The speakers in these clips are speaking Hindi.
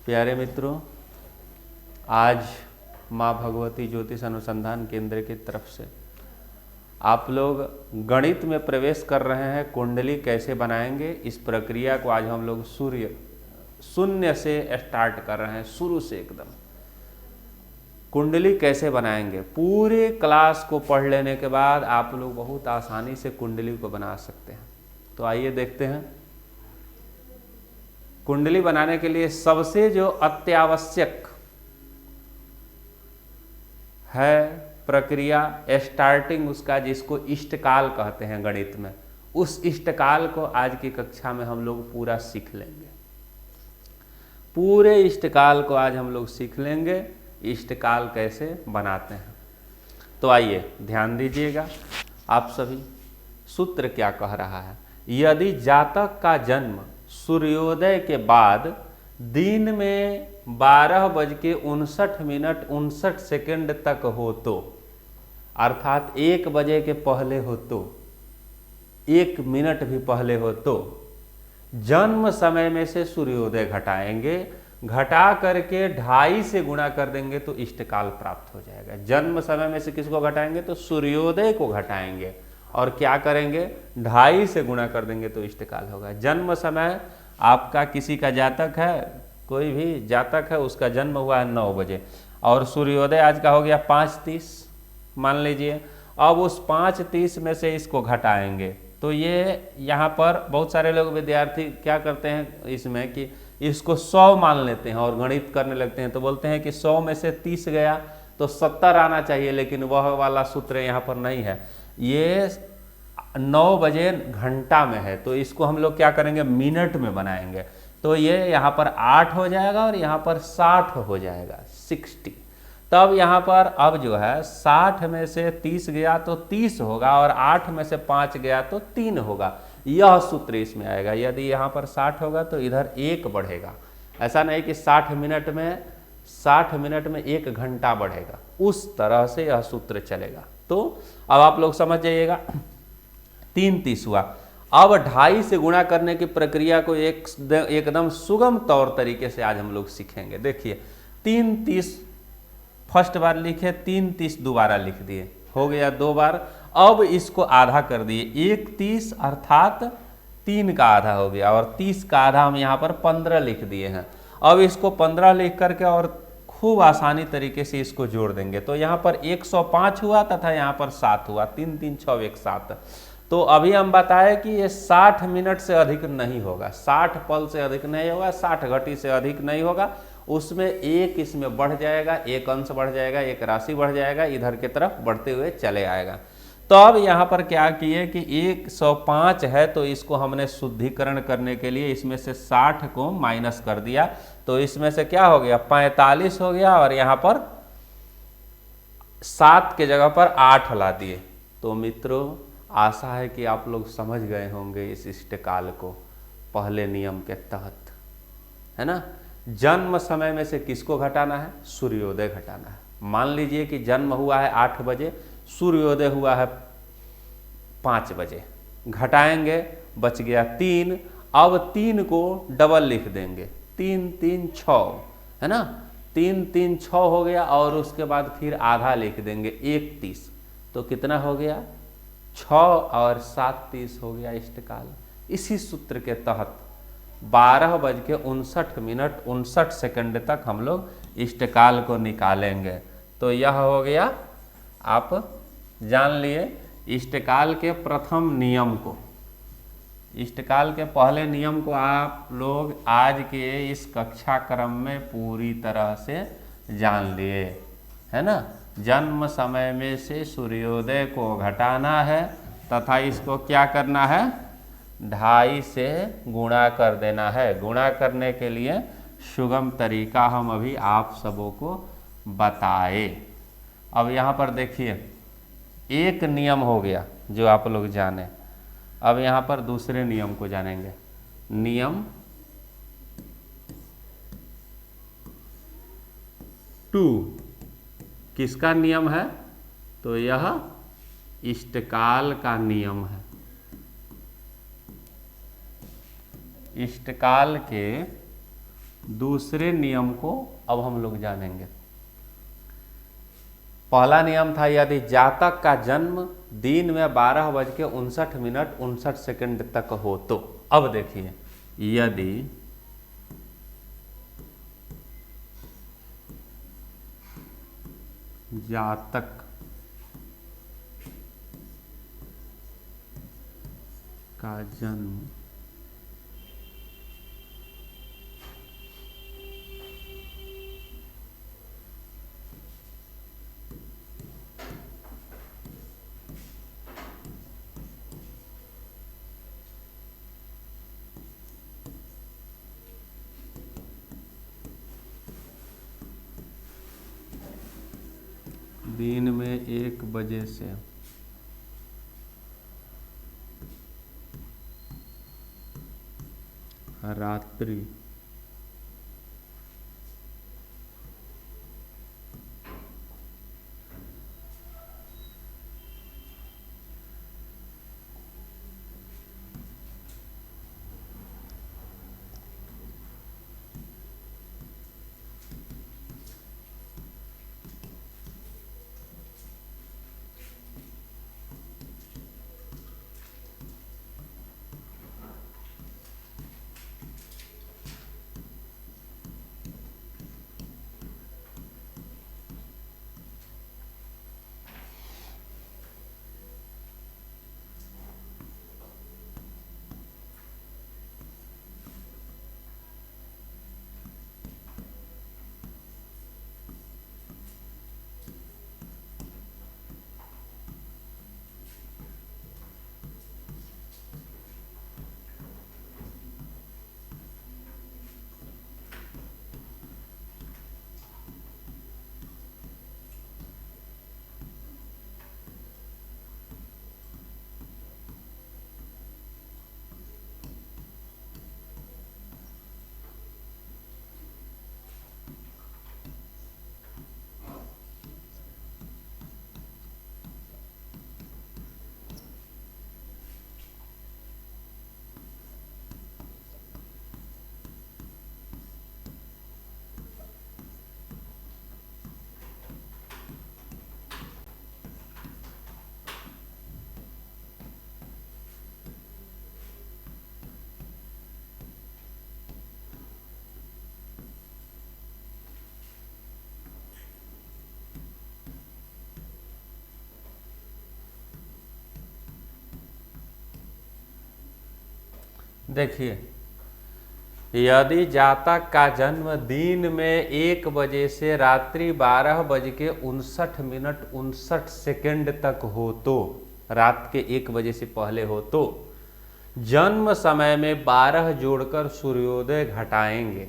प्यारे मित्रों, आज माँ भगवती ज्योतिष अनुसंधान केंद्र की तरफ से आप लोग गणित में प्रवेश कर रहे हैं। कुंडली कैसे बनाएंगे, इस प्रक्रिया को आज हम लोग शून्य से स्टार्ट कर रहे हैं। शुरू से एकदम कुंडली कैसे बनाएंगे, पूरे क्लास को पढ़ लेने के बाद आप लोग बहुत आसानी से कुंडली को बना सकते हैं। तो आइए देखते हैं। कुंडली बनाने के लिए सबसे जो अत्यावश्यक है प्रक्रिया, स्टार्टिंग उसका, जिसको इष्टकाल कहते हैं गणित में, उस इष्टकाल को आज की कक्षा में हम लोग पूरा सीख लेंगे। पूरे इष्टकाल को आज हम लोग सीख लेंगे, इष्टकाल कैसे बनाते हैं। तो आइए ध्यान दीजिएगा आप सभी। सूत्र क्या कह रहा है? यदि जातक का जन्म सूर्योदय के बाद दिन में 12:59 तक हो तो, अर्थात 1 बजे के पहले हो तो, 1 मिनट भी पहले हो तो, जन्म समय में से सूर्योदय घटाएंगे। घटा करके 2.5 से गुणा कर देंगे तो इष्टकाल प्राप्त हो जाएगा। जन्म समय में से किसको घटाएंगे? तो सूर्योदय को घटाएंगे और क्या करेंगे? 2.5 से गुणा कर देंगे तो इष्टकाल होगा। जन्म समय आपका किसी का जातक है, कोई भी जातक है, उसका जन्म हुआ है 9 बजे और सूर्योदय आज का हो गया 5:30 मान लीजिए। अब उस 5:30 में से इसको घटाएंगे तो ये यहाँ पर बहुत सारे लोग विद्यार्थी क्या करते हैं इसमें कि इसको 100 मान लेते हैं और गणित करने लगते हैं। तो बोलते हैं कि 100 में से 30 गया तो 70 आना चाहिए, लेकिन वह वाला सूत्र यहाँ पर नहीं है। ये 9 बजे घंटा में है, तो इसको हम लोग क्या करेंगे? मिनट में बनाएंगे। तो ये यहाँ पर 8 हो जाएगा और यहाँ पर 60 हो जाएगा, 60। तब यहाँ पर अब जो है 60 में से 30 गया तो 30 होगा और 8 में से 5 गया तो 3 होगा। यह सूत्र इसमें आएगा। यदि यहाँ पर 60 होगा तो इधर 1 बढ़ेगा। ऐसा नहीं कि 60 मिनट में 1 घंटा बढ़ेगा, उस तरह से यह सूत्र चलेगा। तो अब आप लोग समझ जाइएगा। 3:30 हुआ। अब 2.5 से गुणा करने की प्रक्रिया को एकदम सुगम तौर तरीके से आज हम लोग सीखेंगे। देखिए 3:30 फर्स्ट बार लिखे, 3:30 दोबारा लिख दिए, हो गया 2 बार। अब इसको आधा कर दिए, 1:30 अर्थात 3 का आधा हो गया और 30 का आधा हम यहाँ पर 15 लिख दिए हैं। अब इसको 15 लिख करके और खूब आसानी तरीके से इसको जोड़ देंगे तो यहाँ पर 105 हुआ तथा यहाँ पर 7 हुआ। 3 3 6 1 7। तो अभी हम बताए कि ये 60 मिनट से अधिक नहीं होगा, 60 पल से अधिक नहीं होगा, 60 घटी से अधिक नहीं होगा। उसमें एक इसमें बढ़ जाएगा, एक अंश बढ़ जाएगा, एक राशि बढ़ जाएगा, इधर की तरफ बढ़ते हुए चले आएगा। तो अब यहाँ पर क्या किए कि 105 है तो इसको हमने शुद्धिकरण करने के लिए इसमें से 60 को माइनस कर दिया तो इसमें से क्या हो गया? 45 हो गया और यहाँ पर 7 के जगह पर 8 ला दिए। तो मित्रों, आशा है कि आप लोग समझ गए होंगे इस इष्टकाल को पहले नियम के तहत, है ना। जन्म समय में से किसको घटाना है? सूर्योदय घटाना है। मान लीजिए कि जन्म हुआ है 8 बजे, सूर्योदय हुआ है 5 बजे, घटाएंगे, बच गया 3। अब 3 को डबल लिख देंगे, 3 3 6, है ना। 3 3 6 हो गया और उसके बाद फिर आधा लिख देंगे, 1:30। तो कितना हो गया? 6 और 7 30 हो गया इष्टकाल। इसी सूत्र के तहत 12:59 तक हम लोग इष्टकाल को निकालेंगे। तो यह हो गया, आप जान लिए इष्टकाल के प्रथम नियम को। इष्टकाल के पहले नियम को आप लोग आज के इस कक्षा क्रम में पूरी तरह से जान लिए, है ना। जन्म समय में से सूर्योदय को घटाना है तथा इसको क्या करना है? 2.5 से गुणा कर देना है। गुणा करने के लिए सुगम तरीका हम अभी आप सबों को बताए। अब यहाँ पर देखिए, एक नियम हो गया जो आप लोग जाने। अब यहाँ पर दूसरे नियम को जानेंगे। नियम 2 किसका नियम है? तो यह इष्टकाल का नियम है। इष्टकाल के दूसरे नियम को अब हम लोग जानेंगे। पहला नियम था यदि जातक का जन्म दिन में 12:59 तक हो तो। अब देखिए, यदि जातक का जन्म दिन में 1 बजे से रात्रि देखिए, यदि जातक का जन्म दिन में 1 बजे से रात्रि 12:59 तक हो तो, रात के 1 बजे से पहले हो तो जन्म समय में 12 जोड़कर सूर्योदय घटाएंगे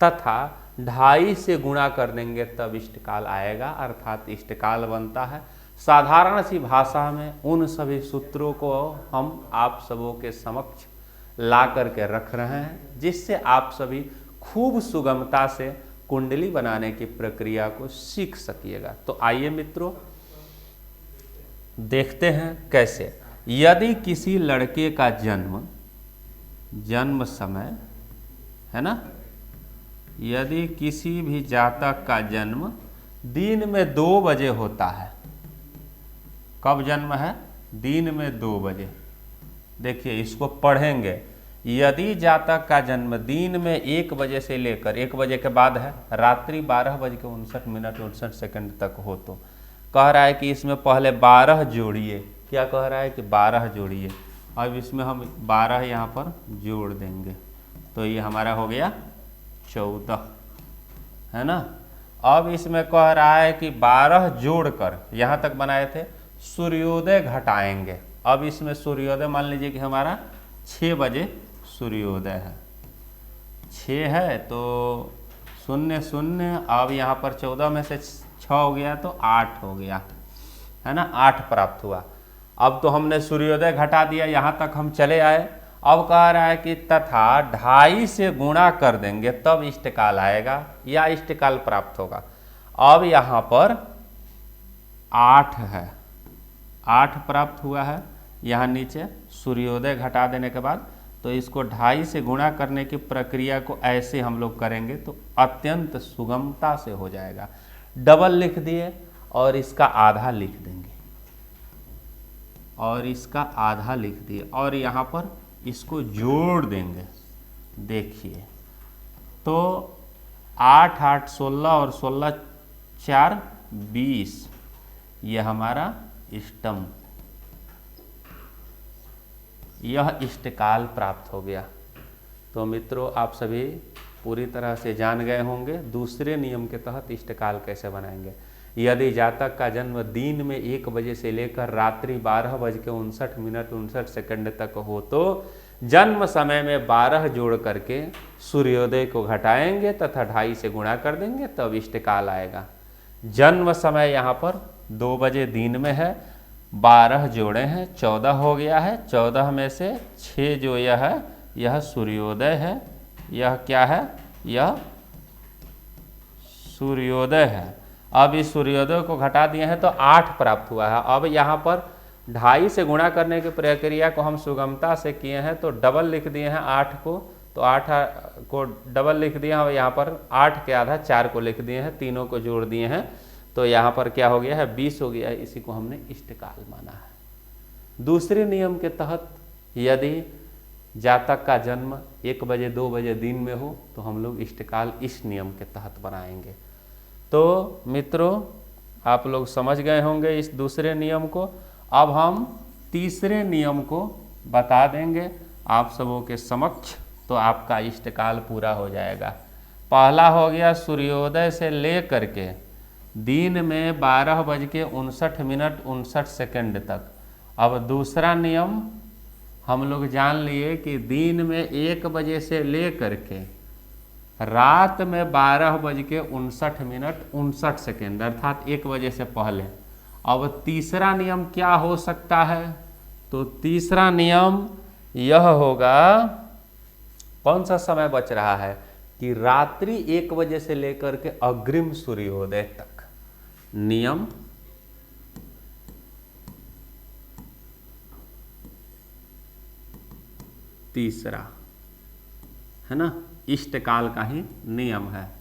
तथा 2.5 से गुणा कर देंगे तब इष्टकाल आएगा, अर्थात इष्टकाल बनता है। साधारण सी भाषा में उन सभी सूत्रों को हम आप सबों के समक्ष ला करके रख रहे हैं, जिससे आप सभी खूब सुगमता से कुंडली बनाने की प्रक्रिया को सीख सकिएगा। तो आइए मित्रों, देखते हैं कैसे। यदि किसी लड़के का जन्म समय है ना, यदि किसी भी जातक का जन्म दिन में 2 बजे होता है, कब जन्म है? दिन में 2 बजे। देखिए, इसको पढ़ेंगे। यदि जातक का जन्म दिन में 1 बजे से लेकर 1 बजे के बाद है, रात्रि 12:59 तक हो तो कह रहा है कि इसमें पहले 12 जोड़िए। क्या कह रहा है कि 12 जोड़िए। अब इसमें हम 12 यहाँ पर जोड़ देंगे तो ये हमारा हो गया 14, है ना। अब इसमें कह रहा है कि 12 जोड़कर यहाँ तक बनाए थे, सूर्योदय घटाएंगे। अब इसमें सूर्योदय मान लीजिए कि हमारा 6 बजे सूर्योदय है, 6 है तो 0 0, अब यहाँ पर 14 में से 6 हो गया तो 8 हो गया, है ना, 8 प्राप्त हुआ। अब तो हमने सूर्योदय घटा दिया, यहाँ तक हम चले आए। अब कह रहा है कि तथा 2.5 से गुणा कर देंगे तब इष्टकाल आएगा या इष्टकाल प्राप्त होगा। अब यहाँ पर 8 है, 8 प्राप्त हुआ है। यहाँ नीचे सूर्योदय घटा देने के बाद तो इसको 2.5 से गुणा करने की प्रक्रिया को ऐसे हम लोग करेंगे तो अत्यंत सुगमता से हो जाएगा। डबल लिख दिए और इसका आधा लिख देंगे, और इसका आधा लिख दिए, और यहाँ पर इसको जोड़ देंगे। देखिए तो 8 8 16 और 16 4 20, यह हमारा इष्टम, यह इष्टकाल प्राप्त हो गया। तो मित्रों, आप सभी पूरी तरह से जान गए होंगे दूसरे नियम के तहत इष्टकाल कैसे बनाएंगे। यदि जातक का जन्म दिन में 1 बजे से लेकर रात्रि 12:59 तक हो तो जन्म समय में 12 जोड़ करके सूर्योदय को घटाएंगे तथा 2.5 से गुणा कर देंगे, तब इष्टकाल आएगा। जन्म समय यहाँ पर 2 बजे दिन में है, 12 जोड़े हैं 14 हो गया है, 14 में से 6 जो यह है यह सूर्योदय है। यह क्या है? यह सूर्योदय है। अब इस सूर्योदय को घटा दिए हैं तो 8 प्राप्त हुआ है। अब यहाँ पर 2.5 से गुणा करने की प्रक्रिया को हम सुगमता से किए हैं तो डबल लिख दिए हैं 8 को, तो 8 को डबल लिख दिए हैं और यहाँ पर 8 के आधा 4 को लिख दिए हैं, तीनों को जोड़ दिए हैं तो यहाँ पर क्या हो गया है? 20 हो गया है। इसी को हमने इष्टकाल माना है। दूसरे नियम के तहत यदि जातक का जन्म 1 बजे 2 बजे दिन में हो तो हम लोग इष्टकाल इस नियम के तहत बनाएंगे। तो मित्रों, आप लोग समझ गए होंगे इस दूसरे नियम को। अब हम तीसरे नियम को बता देंगे आप सबों के समक्ष, तो आपका इष्टकाल पूरा हो जाएगा। पहला हो गया सूर्योदय से लेकर के दिन में 12:59 तक। अब दूसरा नियम हम लोग जान लिए कि दिन में 1 बजे से लेकर के रात में 12:59 अर्थात 1 बजे से पहले। अब तीसरा नियम क्या हो सकता है? तो तीसरा नियम यह होगा, कौन सा समय बच रहा है कि रात्रि 1 बजे से लेकर के अग्रिम सूर्योदय तक। नियम तीसरा है ना, इष्टकाल का ही नियम है।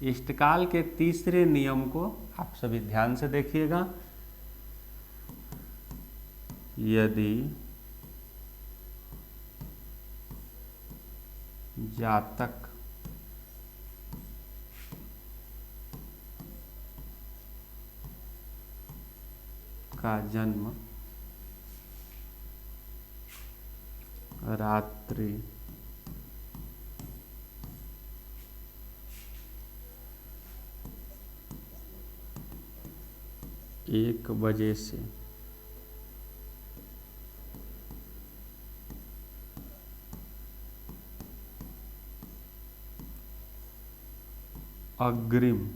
इष्टकाल के तीसरे नियम को आप सभी ध्यान से देखिएगा। यदि जातक का जन्म रात्रि 1 बजे से अग्रिम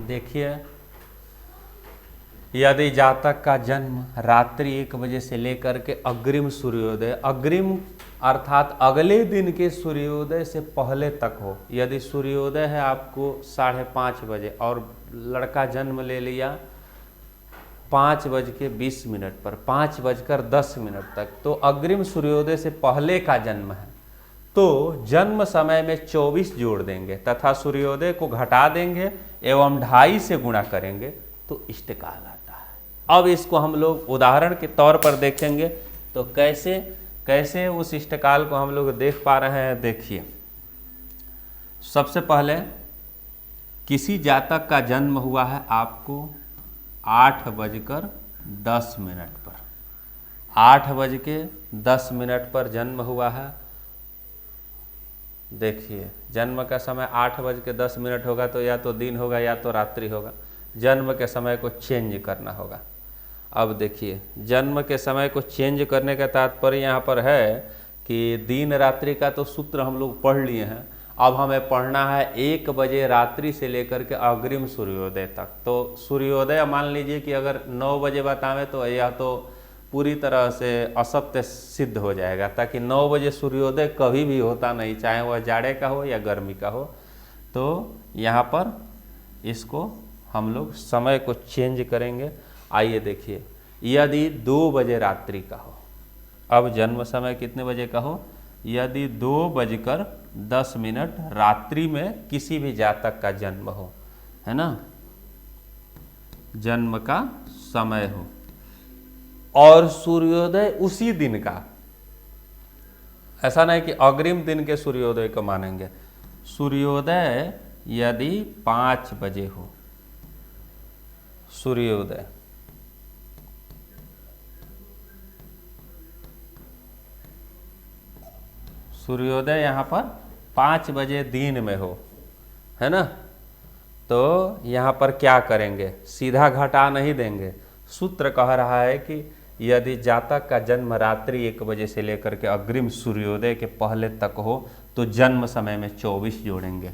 देखिए, यदि जातक का जन्म रात्रि 1 बजे से लेकर के अग्रिम सूर्योदय, अग्रिम अर्थात अगले दिन के सूर्योदय से पहले तक हो, यदि सूर्योदय है आपको 5:30 बजे और लड़का जन्म ले लिया 5:20 पर, 5:10 तक, तो अग्रिम सूर्योदय से पहले का जन्म है, तो जन्म समय में 24 जोड़ देंगे तथा सूर्योदय को घटा देंगे एवं 2.5 से गुणा करेंगे तो इष्टकाल आता है। अब इसको हम लोग उदाहरण के तौर पर देखेंगे, तो कैसे उस इष्टकाल को हम लोग देख पा रहे हैं। देखिए, सबसे पहले किसी जातक का जन्म हुआ है आपको 8:10 पर, 8:10 पर जन्म हुआ है। देखिए, जन्म का समय 8:10 होगा, तो या तो दिन होगा या तो रात्रि होगा। जन्म के समय को चेंज करना होगा। अब देखिए, जन्म के समय को चेंज करने का तात्पर्य यहाँ पर है कि दिन रात्रि का तो सूत्र हम लोग पढ़ लिए हैं। अब हमें पढ़ना है 1 बजे रात्रि से लेकर के अग्रिम सूर्योदय तक। तो सूर्योदय मान लीजिए कि अगर 9 बजे बतावें तो यह तो पूरी तरह से असत्य सिद्ध हो जाएगा, ताकि 9 बजे सूर्योदय कभी भी होता नहीं, चाहे वह जाड़े का हो या गर्मी का हो। तो यहाँ पर इसको हम लोग समय को चेंज करेंगे। आइए देखिए, यदि 2 बजे रात्रि का हो, अब जन्म समय कितने बजे का हो, यदि 2:10 रात्रि में किसी भी जातक का जन्म हो, है ना, जन्म का समय हो और सूर्योदय उसी दिन का, ऐसा नहीं कि अग्रिम दिन के सूर्योदय को मानेंगे। सूर्योदय यदि 5 बजे हो, सूर्योदय यहाँ पर 5 बजे दिन में हो, है ना, तो यहाँ पर क्या करेंगे, सीधा घटा नहीं देंगे। सूत्र कह रहा है कि यदि जातक का जन्म रात्रि 1 बजे से लेकर के अग्रिम सूर्योदय के पहले तक हो तो जन्म समय में 24 जोड़ेंगे।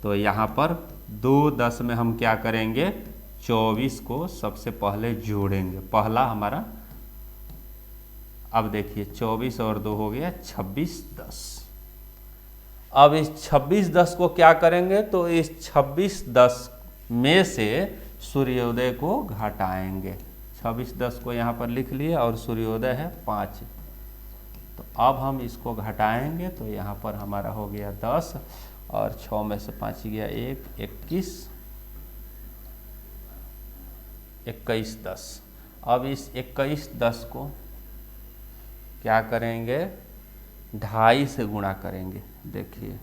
तो यहाँ पर 2:10 में हम क्या करेंगे, 24 को सबसे पहले जोड़ेंगे, पहला हमारा। अब देखिए, 24 और 2 हो गया 26:10। अब इस 26:10 को क्या करेंगे, तो इस 26:10 में से सूर्योदय को घटाएंगे। 26:10 को यहाँ पर लिख लिए और सूर्योदय है 5, तो अब हम इसको घटाएंगे तो यहाँ पर हमारा हो गया 10 और 6 में से 5 गया 1, 21:10। अब इस 21:10 को क्या करेंगे, 2.5 से गुणा करेंगे। देखिए,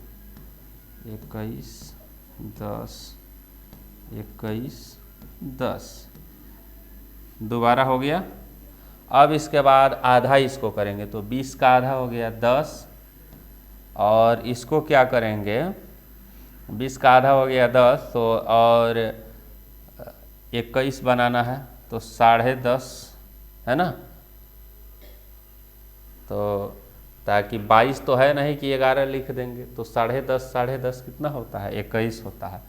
21:10 दोबारा हो गया। अब इसके बाद आधा इसको करेंगे, तो 20 का आधा हो गया 10, और इसको क्या करेंगे, 20 का आधा हो गया 10, तो और 21 बनाना है तो 10.5 है ना, तो ताकि 22 तो है नहीं कि 11 लिख देंगे, तो 10.5 कितना होता है, 21 होता है।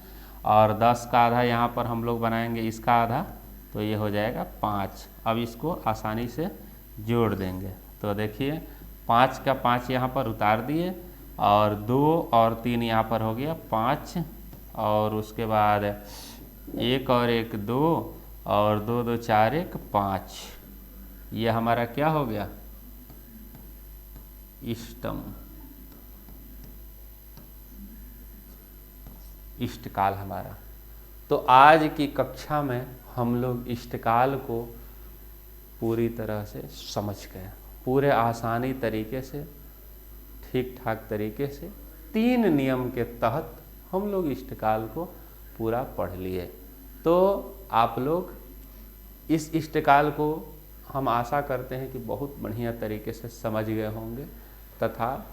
और 10 का आधा यहाँ पर हम लोग बनाएंगे, इसका आधा, तो ये हो जाएगा 5। अब इसको आसानी से जोड़ देंगे, तो देखिए 5 का 5 यहाँ पर उतार दिए, और 2 और 3 यहाँ पर हो गया 5, और उसके बाद 1 और 1 2, और 2 2 4 1 5। ये हमारा क्या हो गया, इष्टम, इष्टकाल हमारा। तो आज की कक्षा में हम लोग इष्टकाल को पूरी तरह से समझ गए, पूरे आसानी तरीके से, ठीक ठाक तरीके से 3 नियम के तहत हम लोग इष्टकाल को पूरा पढ़ लिए। तो आप लोग इस इष्टकाल को हम आशा करते हैं कि बहुत बढ़िया तरीके से समझ गए होंगे तथा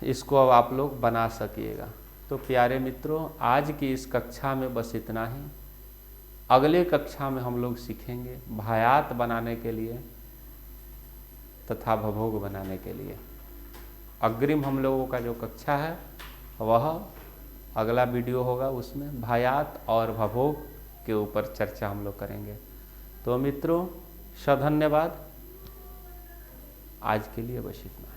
इसको अब आप लोग बना सकिएगा। तो प्यारे मित्रों, आज की इस कक्षा में बस इतना ही। अगले कक्षा में हम लोग सीखेंगे भायात बनाने के लिए तथा भभोग बनाने के लिए। अग्रिम हम लोगों का जो कक्षा है वह अगला वीडियो होगा उसमें भायात और भभोग के ऊपर चर्चा हम लोग करेंगे। तो मित्रों, सधन्यवाद। आज के लिए बस इतना।